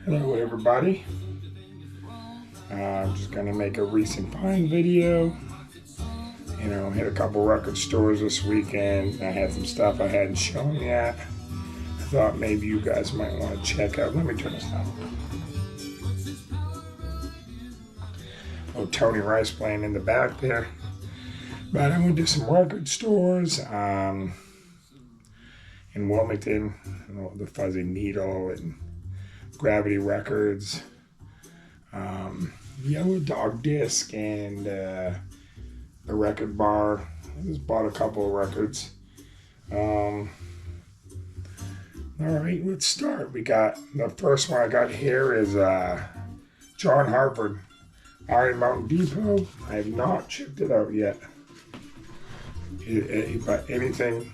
Hello everybody. I'm just going to make a recent find video. Hit a couple record stores this weekend. I had some stuff I hadn't shown yet. I thought maybe you guys might want to check out. Let me turn this down. Oh, Tony Rice playing in the back there. But I went to some record stores in Wilmington, the Fuzzy Needle and Gravity Records, Yellow Dog Disc, and the Record Bar. I just bought a couple of records. All right, let's start. We got the first one I got here is John Hartford, Iron Mountain Depot. I have not checked it out yet. But anything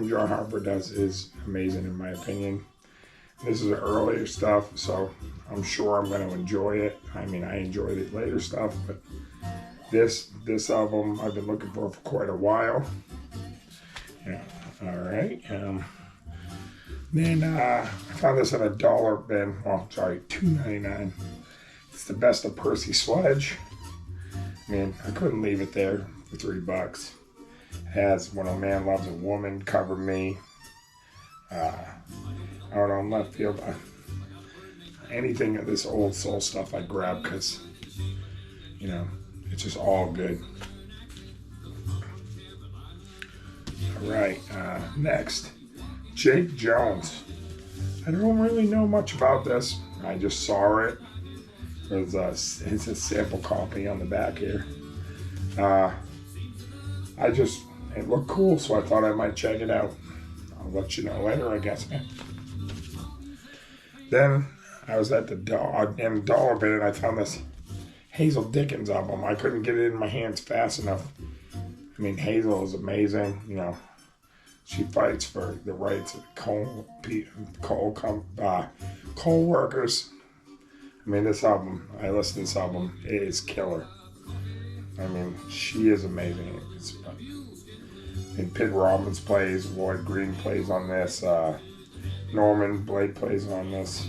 John Hartford does is amazing in my opinion. This is earlier stuff, so I'm sure I'm going to enjoy it. I mean, I enjoy the later stuff, but this album I've been looking for quite a while. Yeah, all right. Then I found this at $1 bin. Well, sorry, $2.99. It's the Best of Percy Sledge. I mean, I couldn't leave it there for $3. It has When a Man Loves a Woman, Cover Me. Out on left field. Anything of this old soul stuff I grab because, it's just all good. All right, next, Jake Jones. I don't really know much about this. I just saw it. It's a sample copy on the back here. It looked cool, so I thought I might check it out. I'll let you know later, I guess. Then I was at the $1 bin and I found this Hazel Dickens album. I couldn't get it in my hands fast enough. I mean, Hazel is amazing. She fights for the rights of coal workers. I mean, I listened to this album. It is killer. I mean, she is amazing. And Pete Robbins plays, Lloyd Green plays on this, Norman Blake plays on this,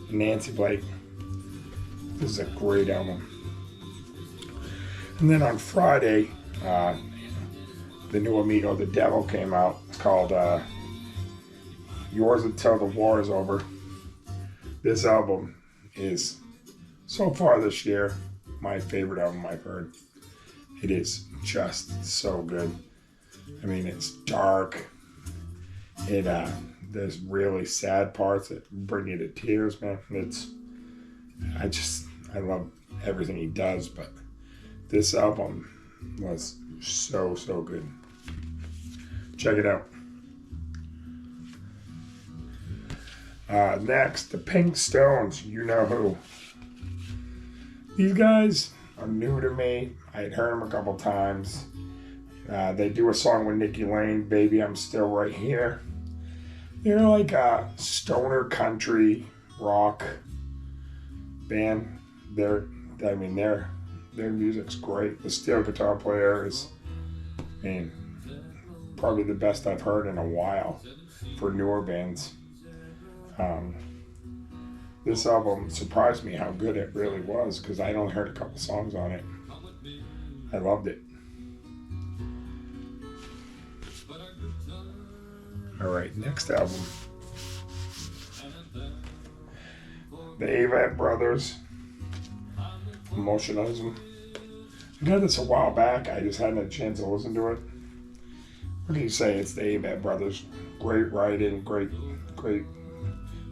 Nancy Blake. This is a great album. And then on Friday, the new Amigo, The Devil, came out. It's called Yours Until the War Is Over. This album is, so far this year, my favorite album I've heard. It is just so good. I mean, it's dark. There's really sad parts that bring you to tears, man. I love everything he does, but this album was so good. Check it out. Next, the Pink Stones. You know who. These guys are new to me. I had heard them a couple times. They do a song with Nikki Lane, Baby I'm Still Right Here. They're like a stoner country rock band. Their music's great. The steel guitar player is, probably the best I've heard in a while for newer bands. This album surprised me how good it really was because I only heard a couple songs on it. I loved it. All right, next album. The Avett Brothers, Emotionalism. I got this a while back. I just hadn't had a chance to listen to it. What can you say? It's the Avett Brothers. Great writing, great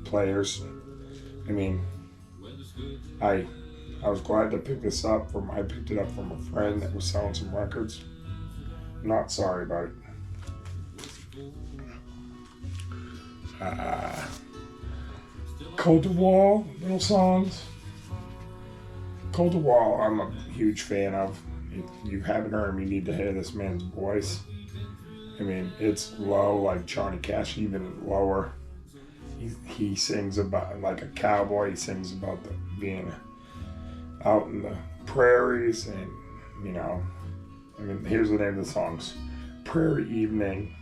players. I mean, I was glad to pick this up. I picked it up from a friend that was selling some records. Not sorry about it. Cold to Wall, little songs. Cold to Wall, I'm a huge fan of. If you haven't heard him, you need to hear this man's voice. I mean, it's low like Johnny Cash, even lower. He sings about like a cowboy. He sings about being out in the prairies, and here's the name of the songs: Prairie Evening,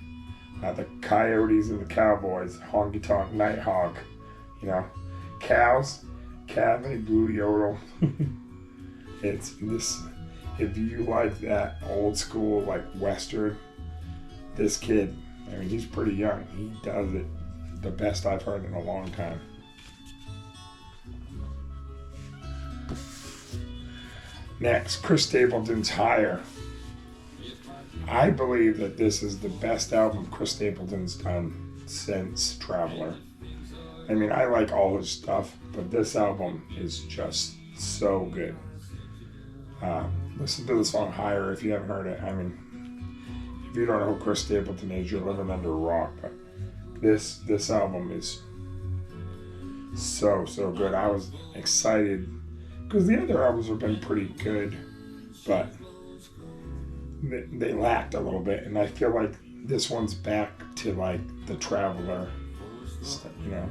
the Coyotes and the Cowboys, Honky Tonk Nighthawk, you know, cows, Cave Blue Yodel. It's this, if you like that old school, like Western, this kid, I mean, he's pretty young. He does it the best I've heard in a long time. Next, Chris Stapleton's Higher. I believe that this is the best album Chris Stapleton's done since Traveler. I mean, I like all his stuff, but this album is just so good. Listen to the song Higher if you haven't heard it. I mean, if you don't know who Chris Stapleton is, you're living under a rock. But this album is so good. I was excited because the other albums have been pretty good, but they lacked a little bit, and I feel like this one's back to like the Traveler stuff, you know.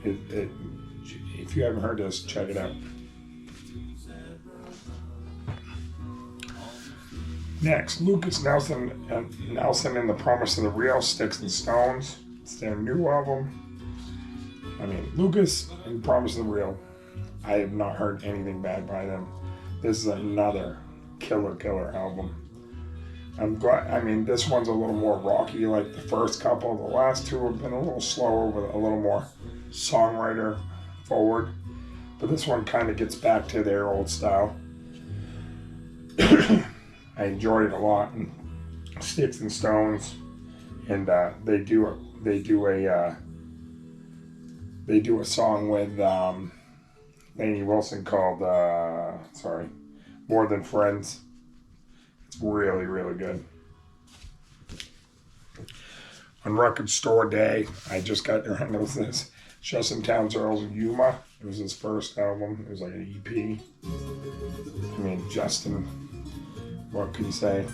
If you haven't heard this, check it out. Next, Lucas Nelson and the Promise of the Real, Sticks and Stones. It's their new album. I mean, Lucas and Promise of the Real, I have not heard anything bad by them. This is another killer album. I'm glad. I mean, this one's a little more rocky like the first couple. The last two have been a little slower with a little more songwriter forward. But this one kind of gets back to their old style. I enjoyed it a lot. And Sticks and Stones, and they do a song with Lainey Wilson called More Than Friends. It's really good. On Record Store Day, I just got around to this. Justin Townsend's Yuma. It was his first album. It was like an EP. I mean, Justin, what can you say?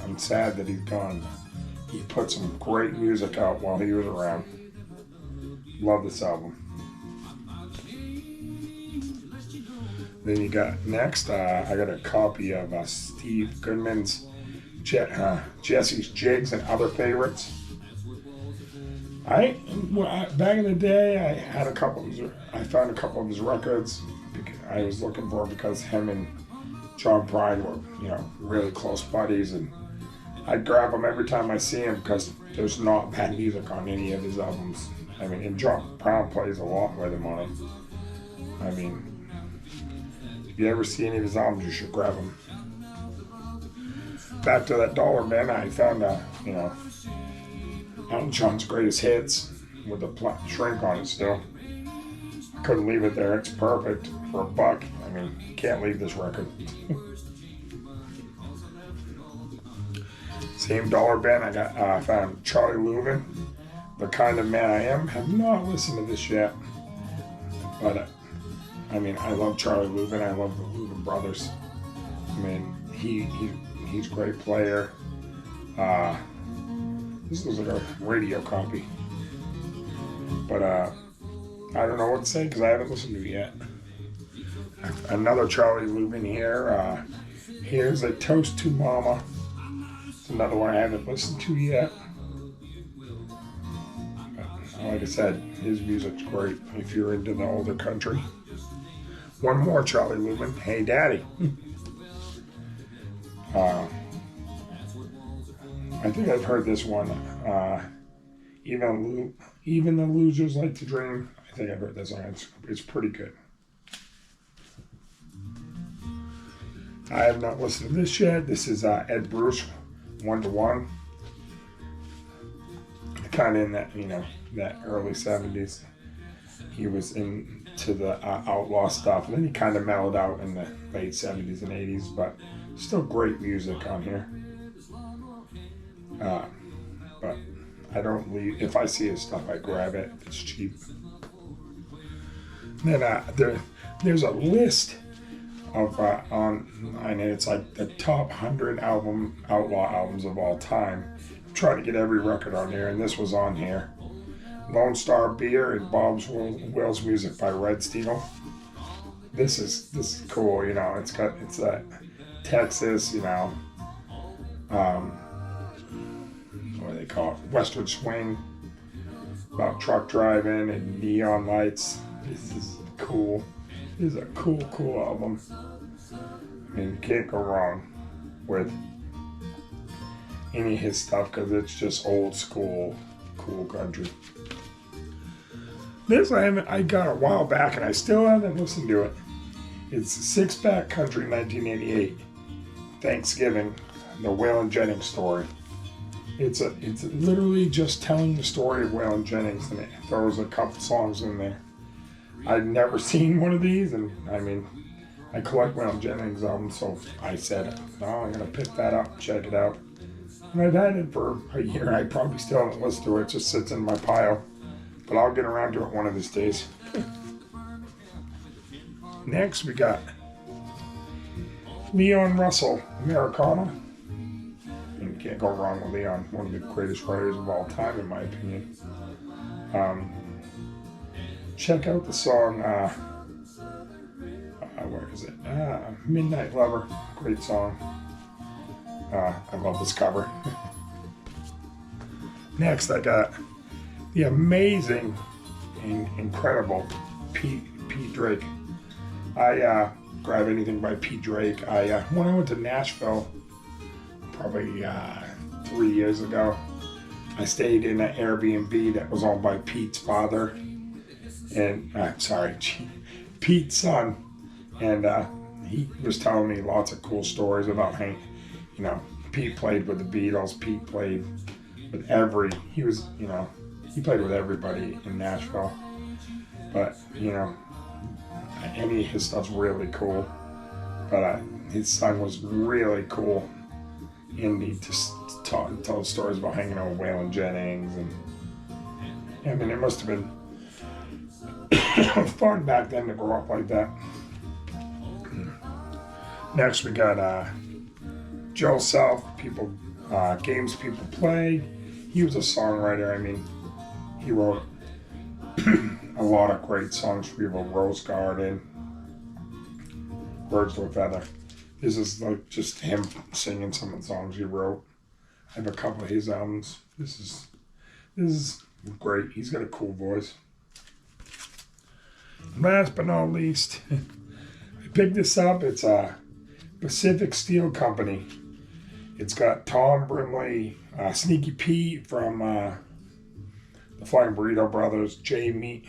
I'm sad that he's gone. He put some great music out while he was around. Love this album. Then you got next, I got a copy of Steve Goodman's Jesse's Jigs and Other Favorites. Back in the day, I found a couple of his records I was looking for because him and John Prine were, you know, really close buddies, and I'd grab them every time I see him because there's not bad music on any of his albums. I mean, and John Prine plays a lot with him on them. I mean, if you ever see any of his albums, you should grab them. Back to that Dollar Bin, I found Elton John's Greatest Hits with the shrink on it still. I couldn't leave it there. It's perfect for $1. I mean, you can't leave this record. Same Dollar Bin, I found Charlie Louvin, The Kind of Man I Am. Have not listened to this yet, but I mean, I love Charlie Louvin. I love the Louvin brothers. I mean, he's a great player. This looks like a radio copy, but I don't know what to say because I haven't listened to it yet. Another Charlie Louvin here. Here's A Toast to Mama. It's another one I haven't listened to yet. But, like I said, his music's great if you're into the older country. One more Charlie Louvin, Hey Daddy. I think I've heard this one. Even the Losers Like to Dream. I think I've heard this one. It's pretty good. I have not listened to this yet. This is Ed Bruce, 1 to 1. Kind of in that, you know, that early 70s. He was into the outlaw stuff, and then he kind of mellowed out in the late 70s and 80s, but still great music on here. But I don't leave. If I see his stuff, I grab it. It's cheap. Then there's a list of and it's like the top 100 outlaw albums of all time. I'm trying to get every record on here, and this was on here. Lone Star Beer and Bob's Will's Music by Red Steel. This is cool, you know. It's that Texas, you know. What do they call it? Western swing. about truck driving and neon lights. This is cool. This is a cool album. I mean, you can't go wrong with any of his stuff because it's just old school, cool country. This I got a while back and I still haven't listened to it. It's Six Pack Country 1988, Thanksgiving, the Waylon Jennings story. It's literally just telling the story of Waylon Jennings, and it throws a couple songs in there. I'd never seen one of these, and I mean, I collect Waylon Jennings albums, so I said, no, I'm gonna pick that up, check it out. And I've had it for a year. I probably still haven't listened to it. It just sits in my pile, but I'll get around to it one of these days. Next, we got Leon Russell, Americana. You can't go wrong with Leon, one of the greatest writers of all time, in my opinion. Check out the song, where is it? Midnight Lover, great song. I love this cover. Next, I got the amazing and incredible Pete Drake. I grab anything by Pete Drake. When I went to Nashville, probably 3 years ago, I stayed in an Airbnb that was owned by Pete's father, and Pete's son, and he was telling me lots of cool stories about Hank. You know, Pete played with the Beatles. Pete played with he played with everybody in Nashville. But any of his stuff's really cool. But his son was really cool, and he just tell stories about hanging out with Waylon Jennings, and I mean, it must have been fun back then to grow up like that. Next, we got Joe Self, games people play. He was a songwriter. I mean, he wrote a lot of great songs for people. Rose Garden, Birds with Feather. This is like just him singing some of the songs he wrote. I have a couple of his albums. This is great. He's got a cool voice. Last but not least, I picked this up. It's a Pacific Steel Company. It's got Tom Brimley, Sneaky Pete from the Flying Burrito Brothers, J.D.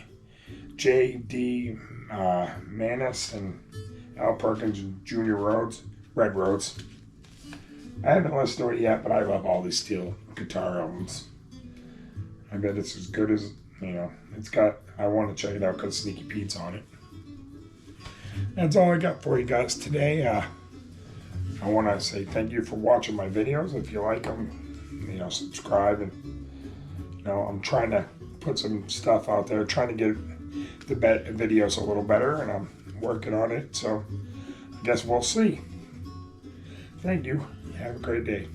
Manis, and Al Perkins and Junior Red Rhodes. I haven't listened to it yet, but I love all these steel guitar albums. I bet it's as good as, it's got, I want to check it out because Sneaky Pete's on it. That's all I got for you guys today. I want to say thank you for watching my videos. If you like them, subscribe. And, I'm trying to put some stuff out there, trying to get the videos a little better, and I'm working on it. So I guess we'll see. Thank you. Have a great day.